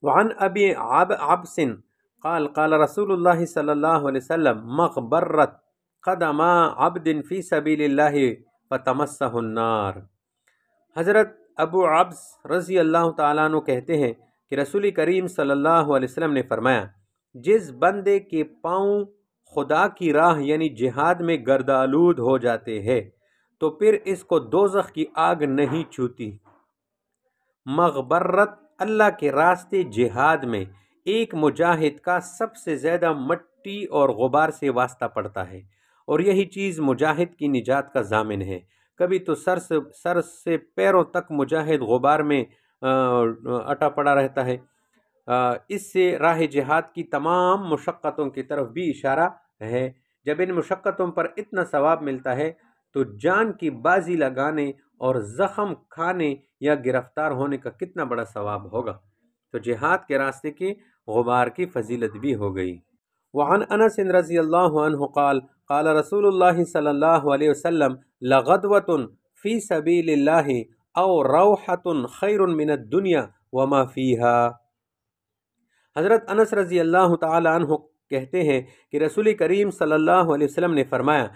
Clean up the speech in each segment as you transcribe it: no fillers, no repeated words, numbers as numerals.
وعن ابی عبس قال قال رسول اللہ صلی اللہ علیہ وسلم مغبرت قدم عبد فی سبیل اللہ فتمسہ النار۔ حضرت ابو عبس رضی اللہ تعالیٰ عنہ کہتے ہیں کہ رسول کریم صلی اللہ علیہ وسلم نے فرمایا، جس بندے کے پاؤں خدا کی راہ یعنی جہاد میں گردآلود ہو جاتے ہیں تو پھر اس کو دوزخ کی آگ نہیں چھوتی۔ مغبرت اللہ کے راستے جہاد میں ایک مجاہد کا سب سے زیادہ مٹی اور غبار سے واسطہ پڑتا ہے، اور یہی چیز مجاہد کی نجات کا ضامن ہے۔ کبھی تو سر سے پیروں تک مجاہد غبار میں اٹا پڑا رہتا ہے۔ اس سے راہ جہاد کی تمام مشقتوں کی طرف بھی اشارہ ہے۔ جب ان مشقتوں پر اتنا ثواب ملتا ہے تو جان کی بازی لگانے اور زخم کھانے یا گرفتار ہونے کا کتنا بڑا ثواب ہوگا۔ تو جہاد کے راستے کی غبار کی فضیلت بھی ہو گئی۔ وعن انس رضی اللہ عنہ قال قال رسول اللہ صلی اللہ علیہ وسلم لغدوۃ فی سبیل اللہ او روحۃ خیر من الدنیا وما فیہا۔ حضرت انس رضی اللہ تعالی عنہ کہتے ہیں کہ رسول کریم صلی اللہ علیہ وسلم نے فرمایا،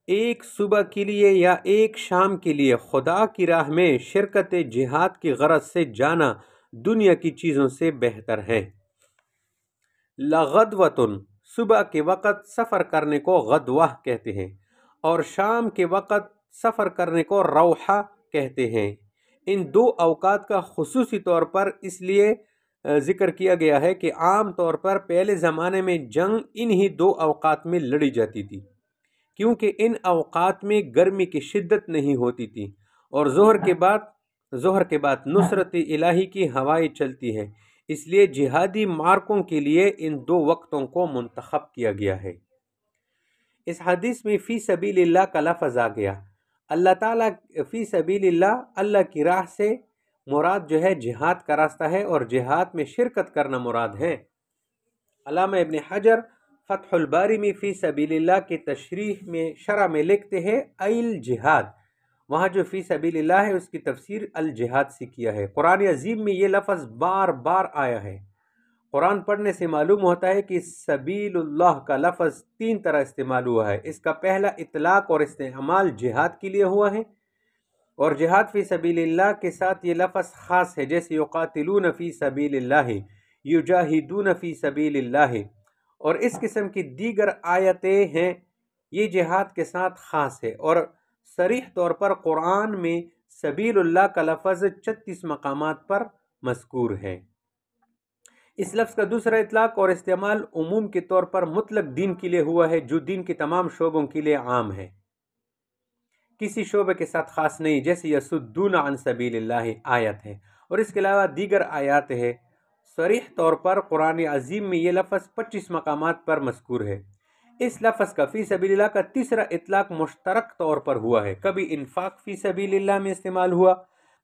ایک صبح کے لیے یا ایک شام کے لیے خدا کی راہ میں شرکت جہاد کی غرض سے جانا دنیا کی چیزوں سے بہتر ہے۔ لغدوۃ صبح کے وقت سفر کرنے کو غدوہ کہتے ہیں، اور شام کے وقت سفر کرنے کو روحہ کہتے ہیں۔ ان دو اوقات کا خصوصی طور پر اس لیے ذکر کیا گیا ہے کہ عام طور پر پہلے زمانے میں جنگ انہی دو اوقات میں لڑی جاتی تھی، کیونکہ ان اوقات میں گرمی کی شدت نہیں ہوتی تھی، اور ظہر کے بعد نصرت الہی کی ہوائیں چلتی ہیں، اس لیے جہادی معرکوں کے لیے ان دو وقتوں کو منتخب کیا گیا ہے۔ اس حدیث میں فی سبیل اللہ کا لفظ آ گیا۔ اللہ تعالیٰ فی سبیل اللہ، اللہ کی راہ سے مراد جو ہے جہاد کا راستہ ہے، اور جہاد میں شرکت کرنا مراد ہے۔ علامہ ابن حجر فتح الباری میں فی سبیل اللہ کی تشریح میں شرح میں لکھتے ہیں الجہاد، وہاں جو فی سبیل اللہ ہے اس کی تفسیر الجہاد سے کیا ہے۔ قرآن عظیم میں یہ لفظ بار بار آیا ہے۔ قرآن پڑھنے سے معلوم ہوتا ہے کہ سبیل اللہ کا لفظ 3 طرح استعمال ہوا ہے۔ اس کا پہلا اطلاق اور استعمال جہاد کے لیے ہوا ہے، اور جہاد فی سبیل اللہ کے ساتھ یہ لفظ خاص ہے، جیسے یقاتلون فی سبیل اللہ، یجاہدون فی سبیل اللہ، اور اس قسم کی دیگر آیتیں ہیں، یہ جہاد کے ساتھ خاص ہے۔ اور صریح طور پر قرآن میں سبیل اللہ کا لفظ 36 مقامات پر مذکور ہے۔ اس لفظ کا دوسرا اطلاق اور استعمال عموم کے طور پر مطلق دین کے لیے ہوا ہے، جو دین کے تمام شعبوں کے لیے عام ہے، کسی شعبے کے ساتھ خاص نہیں، جیسے یصدون عن سبیل اللہ آیت ہے، اور اس کے علاوہ دیگر آیات ہے۔ صریح طور پر قرآن عظیم میں یہ لفظ 25 مقامات پر مذکور ہے۔ اس لفظ کا فی سبیل اللہ کا تیسرا اطلاق مشترک طور پر ہوا ہے، کبھی انفاق فی سبیل اللہ میں استعمال ہوا،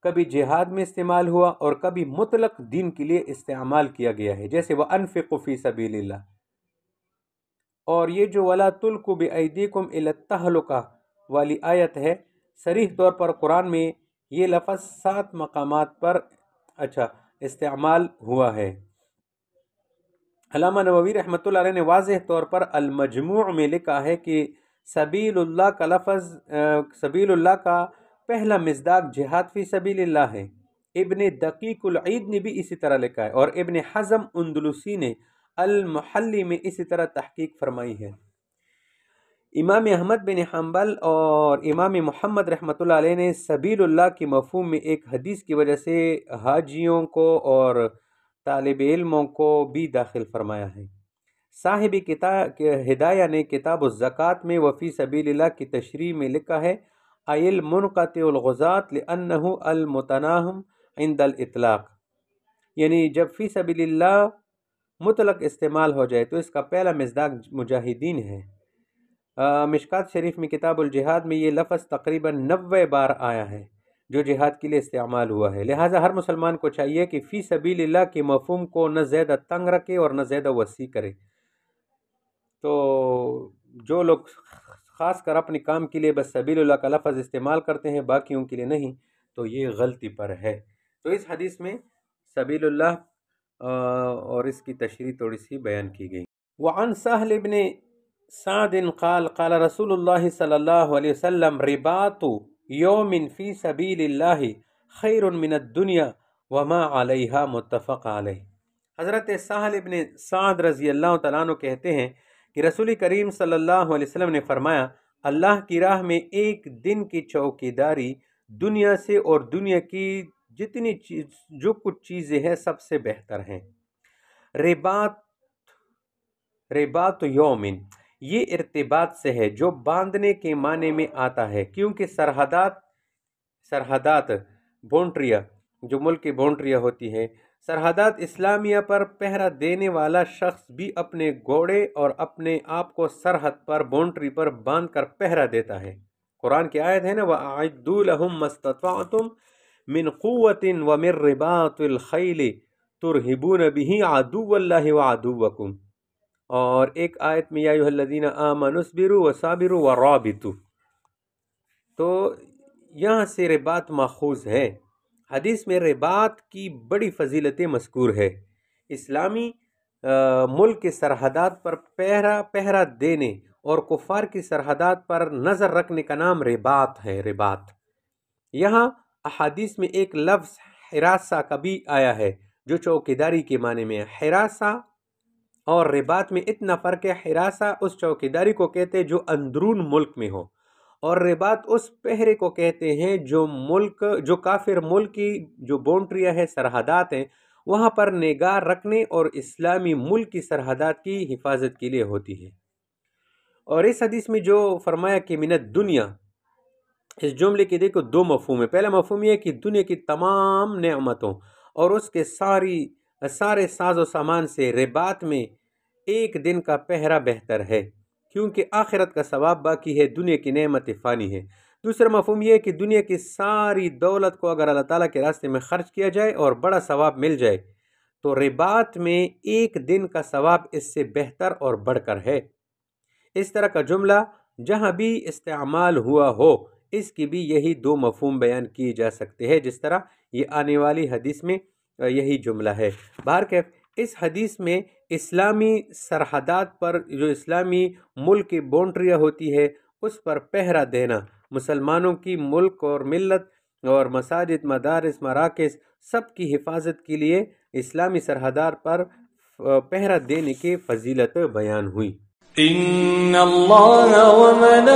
کبھی جہاد میں استعمال ہوا، اور کبھی مطلق دین کے لیے استعمال کیا گیا ہے، جیسے وَأَنفِقُوا فِي سَبِيلِ اللَّهِ۔ اور یہ جو وَلَا تُلْقُوا بِأَيْدِيكُمْ إِلَى التَّهْلُكَةِ والی آیت ہے، صریح طور پر قرآن میں یہ لفظ 7 مقامات پر استعمال ہوا ہے۔ علامہ نووی رحمۃ اللہ علیہ نے واضح طور پر المجموع میں لکھا ہے کہ سبیل اللہ کا لفظ، سبیل اللہ کا پہلا مصداق جہاد فی سبیل اللہ ہے۔ ابن دقیق العید نے بھی اسی طرح لکھا ہے، اور ابن حزم اندلسی نے المحلی میں اسی طرح تحقیق فرمائی ہے۔ امام احمد بن حنبل اور امام محمد رحمۃ اللہ علیہ نے سبیل اللہ کے مفہوم میں ایک حدیث کی وجہ سے حاجیوں کو اور طالب علموں کو بھی داخل فرمایا ہے۔ صاحب ہدایہ نے کتاب الزکوٰۃ میں وفی سبیل اللہ کی تشریح میں لکھا ہے المنقطع الغزاة لأنه المتناہم عند الاطلاق، یعنی جب فی سبیل اللہ مطلق استعمال ہو جائے تو اس کا پہلا مصداق مجاہدین ہے۔ مشکات شریف میں کتاب الجہاد میں یہ لفظ تقریباً 90 بار آیا ہے جو جہاد کے لیے استعمال ہوا ہے۔ لہٰذا ہر مسلمان کو چاہیے کہ فی سبیل اللہ کے مفہوم کو نہ زیادہ تنگ رکھے اور نہ زیادہ وسیع کرے۔ تو جو لوگ خاص کر اپنے کام کے لیے بس سبیل اللہ کا لفظ استعمال کرتے ہیں، باقیوں کے لیے نہیں، تو یہ غلطی پر ہے۔ تو اس حدیث میں سبیل اللہ اور اس کی تشریح تھوڑی سی بیان کی گئی۔ وعن سہل بن سعد قال قال رسول اللہ صلی اللہ علیہ وسلم رباط یوم فی سبیل اللہ خیر من الدنیا وما علیہا متفق علیہ۔ حضرت سہل بن سعد رضی اللہ تعالیٰ عنہ کہتے ہیں کہ رسول کریم صلی اللہ علیہ وسلم نے فرمایا اللہ کی راہ میں ایک دن کی چوکیداری دنیا سے اور دنیا کی جتنی جو کچھ چیزیں ہیں سب سے بہتر ہیں۔ رباط یومن یہ ارتباط سے ہے جو باندھنے کے معنی میں آتا ہے، کیونکہ سرحدات بونٹریاں جو ملک کی بونٹریاں ہوتی ہیں، سرحدات اسلامیہ پر پہرا دینے والا شخص بھی اپنے گھوڑے اور اپنے آپ کو سرحد پر بونٹری پر باندھ کر پہرا دیتا ہے۔ قرآن کی آیت ہے نا وَأَعِدُّوا لَهُم مَّا اسْتَطَعْتُم مِّن قُوَّةٍ وَمِن رِّبَاطِ الْخَيْلِ تُرْهِبُونَ بِهِ عَدُوَّ اللَّهِ وَعَدُوَّكُمْ، اور ایک آیت میں یا ایھا الذین آمنوا اصبروا وصابروا ورابطوا، تو یہاں سے رباط ماخوذ ہے۔ حدیث میں رباط کی بڑی فضیلتیں مذکور ہے۔ اسلامی ملک کی سرحدات پر پہرا دینے اور کفار کی سرحدات پر نظر رکھنے کا نام رباط ہے۔ رباط یہاں احادیث میں ایک لفظ حراسہ کا بھی آیا ہے جو چوکیداری کے معنی میں ہے۔ حراسہ اور رباط میں اتنا فرق ہے، حراسہ اس چوکیداری کو کہتے ہیں جو اندرون ملک میں ہو، اور رباط اس پہرے کو کہتے ہیں جو کافر ملک کی جو بونٹریاں ہیں، سرحدات ہیں، وہاں پر نگاہ رکھنے اور اسلامی ملک کی سرحدات کی حفاظت کے لیے ہوتی ہے۔ اور اس حدیث میں جو فرمایا کہ من الدنیا، اس جملے کے دیکھو دو مفہوم ہے۔ پہلا مفہوم یہ ہے کہ دنیا کی تمام نعمتوں اور اس کے سارے ساز و سامان سے رباط میں ایک دن کا پہرا بہتر ہے، کیونکہ آخرت کا ثواب باقی ہے، دنیا کی نعمت فانی ہے۔ دوسرا مفہوم یہ ہے کہ دنیا کی ساری دولت کو اگر اللہ تعالیٰ کے راستے میں خرچ کیا جائے اور بڑا ثواب مل جائے تو رباط میں ایک دن کا ثواب اس سے بہتر اور بڑھ کر ہے۔ اس طرح کا جملہ جہاں بھی استعمال ہوا ہو اس کی بھی یہی دو مفہوم بیان کیے جا سکتے ہیں، جس طرح یہ آنے والی حدیث میں یہی جملہ ہے۔ بہرکیف اس حدیث میں اسلامی سرحدات پر جو اسلامی ملک کی بونٹریاں ہوتی ہے اس پر پہرا دینا، مسلمانوں کی ملک اور ملت اور مساجد، مدارس، مراکز سب کی حفاظت کے لیے اسلامی سرحدات پر پہرا دینے کی فضیلت بیان ہوئی۔ ان اللہ وملائکتہ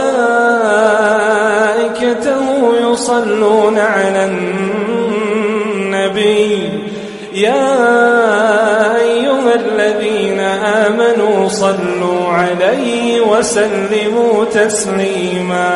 یصلون علی النبی یا ایھا الذین آمنوا صلوا علیہ وسلموا تسلیما۔